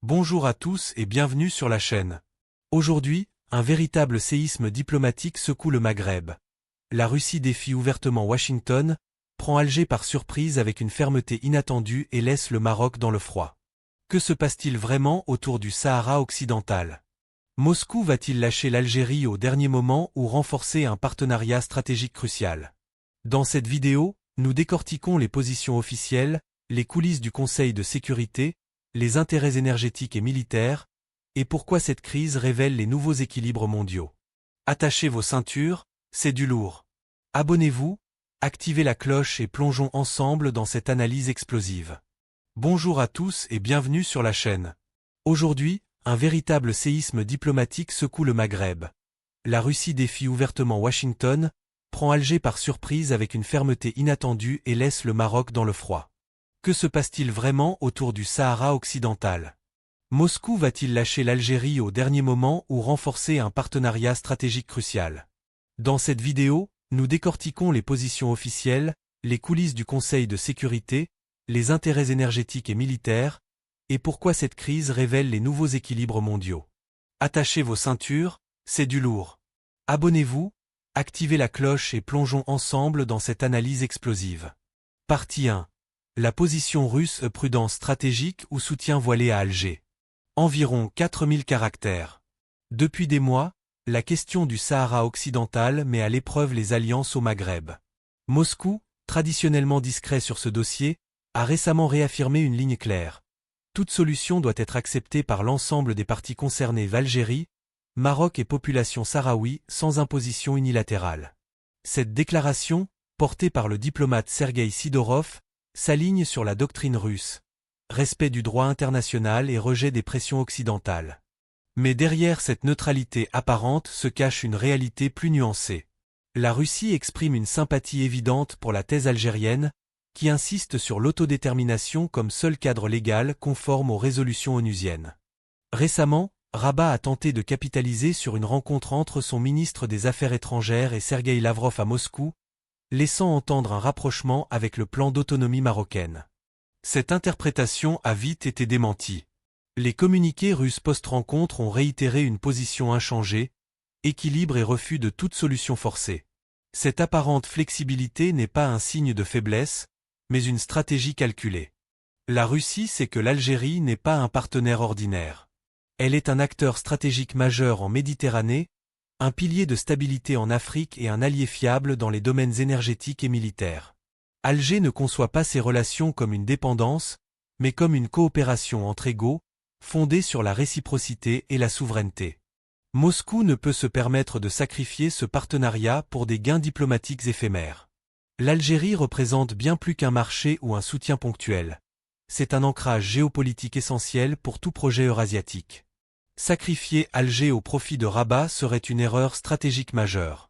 Bonjour à tous et bienvenue sur la chaîne. Aujourd'hui, un véritable séisme diplomatique secoue le Maghreb. La Russie défie ouvertement Washington, prend Alger par surprise avec une fermeté inattendue et laisse le Maroc dans le froid. Que se passe-t-il vraiment autour du Sahara occidental? Moscou va-t-il lâcher l'Algérie au dernier moment ou renforcer un partenariat stratégique crucial? Dans cette vidéo, nous décortiquons les positions officielles, les coulisses du Conseil de sécurité, les intérêts énergétiques et militaires, et pourquoi cette crise révèle les nouveaux équilibres mondiaux. Attachez vos ceintures, c'est du lourd. Abonnez-vous, activez la cloche et plongeons ensemble dans cette analyse explosive. Bonjour à tous et bienvenue sur la chaîne. Aujourd'hui, un véritable séisme diplomatique secoue le Maghreb. La Russie défie ouvertement Washington, prend Alger par surprise avec une fermeté inattendue et laisse le Maroc dans le froid. Que se passe-t-il vraiment autour du Sahara occidental? Moscou va-t-il lâcher l'Algérie au dernier moment ou renforcer un partenariat stratégique crucial? Dans cette vidéo, nous décortiquons les positions officielles, les coulisses du Conseil de sécurité, les intérêts énergétiques et militaires, et pourquoi cette crise révèle les nouveaux équilibres mondiaux. Attachez vos ceintures, c'est du lourd. Abonnez-vous, activez la cloche et plongeons ensemble dans cette analyse explosive. Partie 1. La position russe, prudence stratégique ou soutien voilé à Alger. Environ 4000 caractères. Depuis des mois, la question du Sahara occidental met à l'épreuve les alliances au Maghreb. Moscou, traditionnellement discret sur ce dossier, a récemment réaffirmé une ligne claire. Toute solution doit être acceptée par l'ensemble des parties concernées d'Algérie, Maroc et population sahraoui sans imposition unilatérale. Cette déclaration, portée par le diplomate Sergueï Sidorov, s'aligne sur la doctrine russe, respect du droit international et rejet des pressions occidentales. Mais derrière cette neutralité apparente se cache une réalité plus nuancée. La Russie exprime une sympathie évidente pour la thèse algérienne, qui insiste sur l'autodétermination comme seul cadre légal conforme aux résolutions onusiennes. Récemment, Rabat a tenté de capitaliser sur une rencontre entre son ministre des Affaires étrangères et Sergueï Lavrov à Moscou, laissant entendre un rapprochement avec le plan d'autonomie marocaine. Cette interprétation a vite été démentie. Les communiqués russes post-rencontre ont réitéré une position inchangée, équilibre et refus de toute solution forcée. Cette apparente flexibilité n'est pas un signe de faiblesse, mais une stratégie calculée. La Russie sait que l'Algérie n'est pas un partenaire ordinaire. Elle est un acteur stratégique majeur en Méditerranée, un pilier de stabilité en Afrique et un allié fiable dans les domaines énergétiques et militaires. Alger ne conçoit pas ces relations comme une dépendance, mais comme une coopération entre égaux, fondée sur la réciprocité et la souveraineté. Moscou ne peut se permettre de sacrifier ce partenariat pour des gains diplomatiques éphémères. L'Algérie représente bien plus qu'un marché ou un soutien ponctuel. C'est un ancrage géopolitique essentiel pour tout projet eurasiatique. Sacrifier Alger au profit de Rabat serait une erreur stratégique majeure.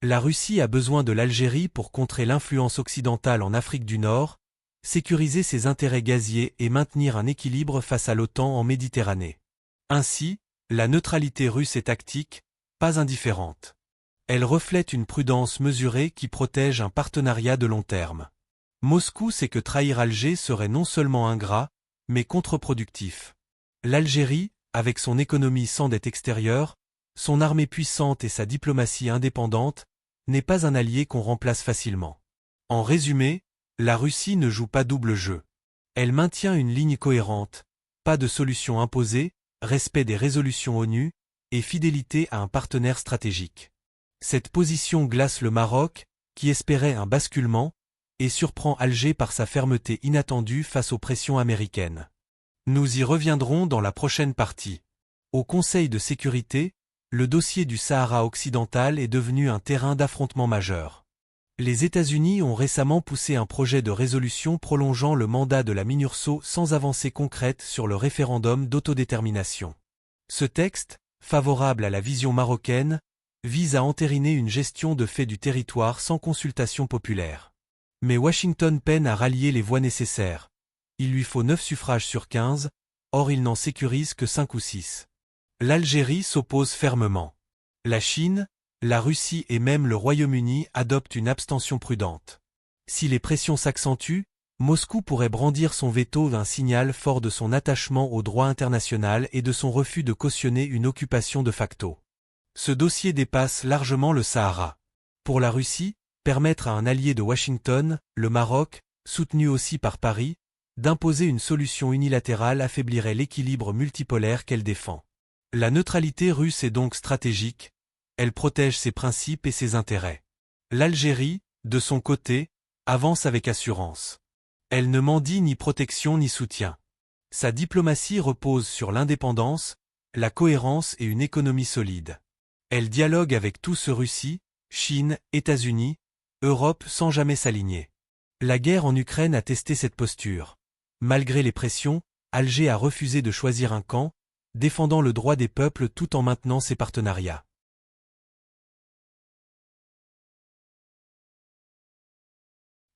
La Russie a besoin de l'Algérie pour contrer l'influence occidentale en Afrique du Nord, sécuriser ses intérêts gaziers et maintenir un équilibre face à l'OTAN en Méditerranée. Ainsi, la neutralité russe est tactique, pas indifférente. Elle reflète une prudence mesurée qui protège un partenariat de long terme. Moscou sait que trahir Alger serait non seulement ingrat, mais contre-productif. L'Algérie, avec son économie sans dette extérieure, son armée puissante et sa diplomatie indépendante, n'est pas un allié qu'on remplace facilement. En résumé, la Russie ne joue pas double jeu. Elle maintient une ligne cohérente, pas de solution imposée, respect des résolutions ONU, et fidélité à un partenaire stratégique. Cette position glace le Maroc, qui espérait un basculement, et surprend Alger par sa fermeté inattendue face aux pressions américaines. Nous y reviendrons dans la prochaine partie. Au Conseil de sécurité, le dossier du Sahara occidental est devenu un terrain d'affrontement majeur. Les États-Unis ont récemment poussé un projet de résolution prolongeant le mandat de la MINURSO sans avancée concrète sur le référendum d'autodétermination. Ce texte, favorable à la vision marocaine, vise à entériner une gestion de fait du territoire sans consultation populaire. Mais Washington peine à rallier les voix nécessaires. Il lui faut 9 suffrages sur 15, or il n'en sécurise que 5 ou 6. L'Algérie s'oppose fermement. La Chine, la Russie et même le Royaume-Uni adoptent une abstention prudente. Si les pressions s'accentuent, Moscou pourrait brandir son veto, un signal fort de son attachement au droit international et de son refus de cautionner une occupation de facto. Ce dossier dépasse largement le Sahara. Pour la Russie, permettre à un allié de Washington, le Maroc, soutenu aussi par Paris, d'imposer une solution unilatérale affaiblirait l'équilibre multipolaire qu'elle défend. La neutralité russe est donc stratégique, elle protège ses principes et ses intérêts. L'Algérie, de son côté, avance avec assurance. Elle ne mendie ni protection ni soutien. Sa diplomatie repose sur l'indépendance, la cohérence et une économie solide. Elle dialogue avec tous, Russie, Chine, États-Unis, Europe, sans jamais s'aligner. La guerre en Ukraine a testé cette posture. Malgré les pressions, Alger a refusé de choisir un camp, défendant le droit des peuples tout en maintenant ses partenariats.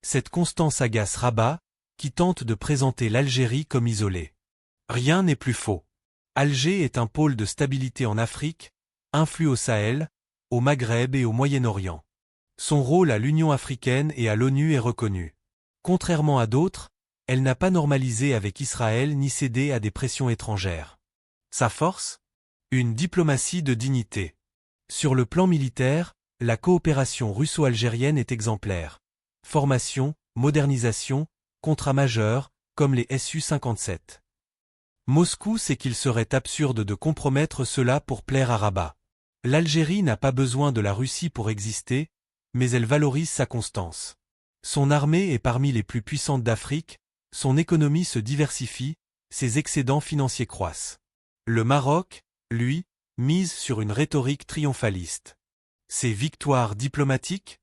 Cette constance agace Rabat, qui tente de présenter l'Algérie comme isolée. Rien n'est plus faux. Alger est un pôle de stabilité en Afrique, influe au Sahel, au Maghreb et au Moyen-Orient. Son rôle à l'Union africaine et à l'ONU est reconnu. Contrairement à d'autres, elle n'a pas normalisé avec Israël ni cédé à des pressions étrangères. Sa force ? Une diplomatie de dignité. Sur le plan militaire, la coopération russo-algérienne est exemplaire. Formation, modernisation, contrats majeurs, comme les Su-57. Moscou sait qu'il serait absurde de compromettre cela pour plaire à Rabat. L'Algérie n'a pas besoin de la Russie pour exister, mais elle valorise sa constance. Son armée est parmi les plus puissantes d'Afrique, son économie se diversifie, ses excédents financiers croissent. Le Maroc, lui, mise sur une rhétorique triomphaliste. Ses victoires diplomatiques ?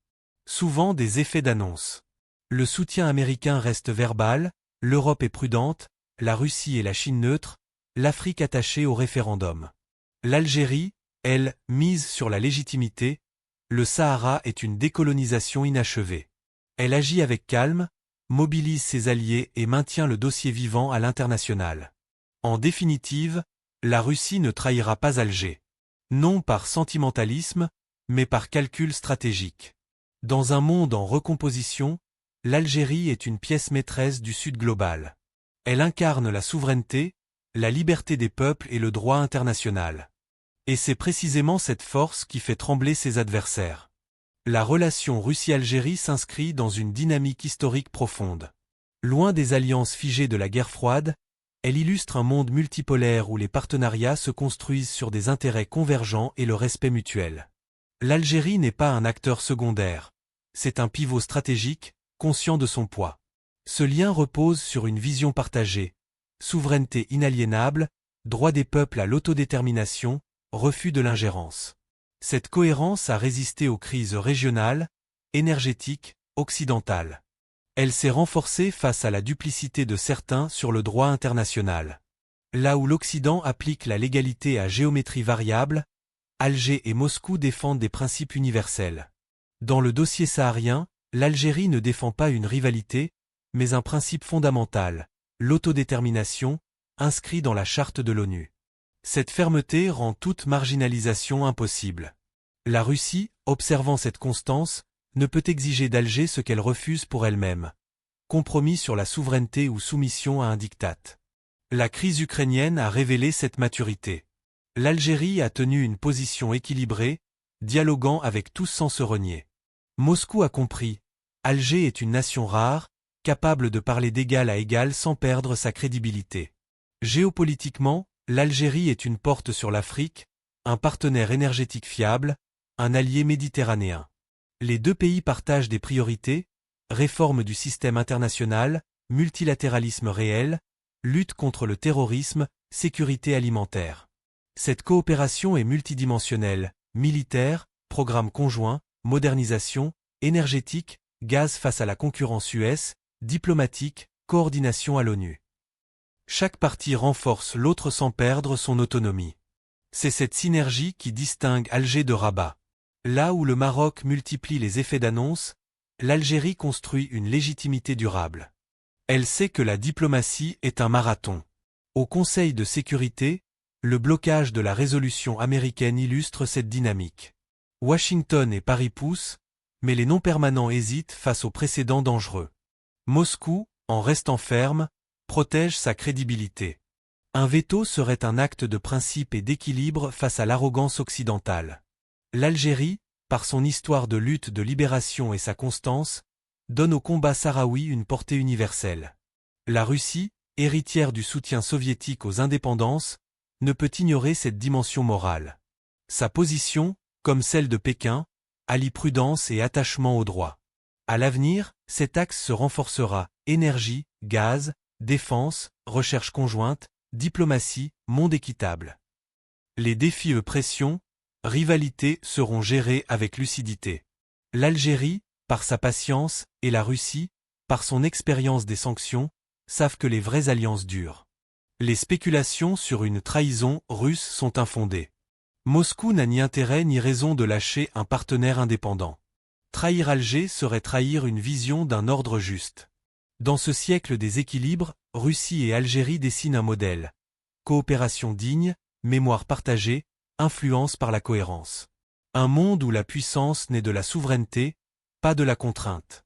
Souvent des effets d'annonce. Le soutien américain reste verbal, l'Europe est prudente, la Russie et la Chine neutres, l'Afrique attachée au référendum. L'Algérie, elle, mise sur la légitimité, le Sahara est une décolonisation inachevée. Elle agit avec calme, mobilise ses alliés et maintient le dossier vivant à l'international. En définitive, la Russie ne trahira pas Alger. Non par sentimentalisme, mais par calcul stratégique. Dans un monde en recomposition, l'Algérie est une pièce maîtresse du Sud global. Elle incarne la souveraineté, la liberté des peuples et le droit international. Et c'est précisément cette force qui fait trembler ses adversaires. La relation Russie-Algérie s'inscrit dans une dynamique historique profonde. Loin des alliances figées de la guerre froide, elle illustre un monde multipolaire où les partenariats se construisent sur des intérêts convergents et le respect mutuel. L'Algérie n'est pas un acteur secondaire, c'est un pivot stratégique, conscient de son poids. Ce lien repose sur une vision partagée, souveraineté inaliénable, droit des peuples à l'autodétermination, refus de l'ingérence. Cette cohérence a résisté aux crises régionales, énergétiques, occidentales. Elle s'est renforcée face à la duplicité de certains sur le droit international. Là où l'Occident applique la légalité à géométrie variable, Alger et Moscou défendent des principes universels. Dans le dossier saharien, l'Algérie ne défend pas une rivalité, mais un principe fondamental, l'autodétermination, inscrit dans la charte de l'ONU. Cette fermeté rend toute marginalisation impossible. La Russie, observant cette constance, ne peut exiger d'Alger ce qu'elle refuse pour elle-même. Compromis sur la souveraineté ou soumission à un diktat. La crise ukrainienne a révélé cette maturité. L'Algérie a tenu une position équilibrée, dialoguant avec tous sans se renier. Moscou a compris, Alger est une nation rare, capable de parler d'égal à égal sans perdre sa crédibilité. Géopolitiquement, l'Algérie est une porte sur l'Afrique, un partenaire énergétique fiable, un allié méditerranéen. Les deux pays partagent des priorités, réforme du système international, multilatéralisme réel, lutte contre le terrorisme, sécurité alimentaire. Cette coopération est multidimensionnelle, militaire, programme conjoint, modernisation, énergétique, gaz face à la concurrence US, diplomatique, coordination à l'ONU. Chaque partie renforce l'autre sans perdre son autonomie. C'est cette synergie qui distingue Alger de Rabat. Là où le Maroc multiplie les effets d'annonce, l'Algérie construit une légitimité durable. Elle sait que la diplomatie est un marathon. Au Conseil de sécurité, le blocage de la résolution américaine illustre cette dynamique. Washington et Paris poussent, mais les non-permanents hésitent face aux précédents dangereux. Moscou, En restant ferme, protège sa crédibilité. Un veto serait un acte de principe et d'équilibre face à l'arrogance occidentale. L'Algérie, par son histoire de lutte de libération et sa constance, donne au combat sahraoui une portée universelle. La Russie, héritière du soutien soviétique aux indépendances, ne peut ignorer cette dimension morale. Sa position, comme celle de Pékin, allie prudence et attachement au droit. À l'avenir, cet axe se renforcera: énergie, gaz, défense, recherche conjointe, diplomatie, monde équitable. Les défis et pressions, rivalité seront gérés avec lucidité. L'Algérie, par sa patience, et la Russie, par son expérience des sanctions, savent que les vraies alliances durent. Les spéculations sur une trahison russe sont infondées. Moscou n'a ni intérêt ni raison de lâcher un partenaire indépendant. Trahir Alger serait trahir une vision d'un ordre juste. Dans ce siècle des équilibres, Russie et Algérie dessinent un modèle. Coopération digne, mémoire partagée, influence par la cohérence. Un monde où la puissance naît de la souveraineté, pas de la contrainte.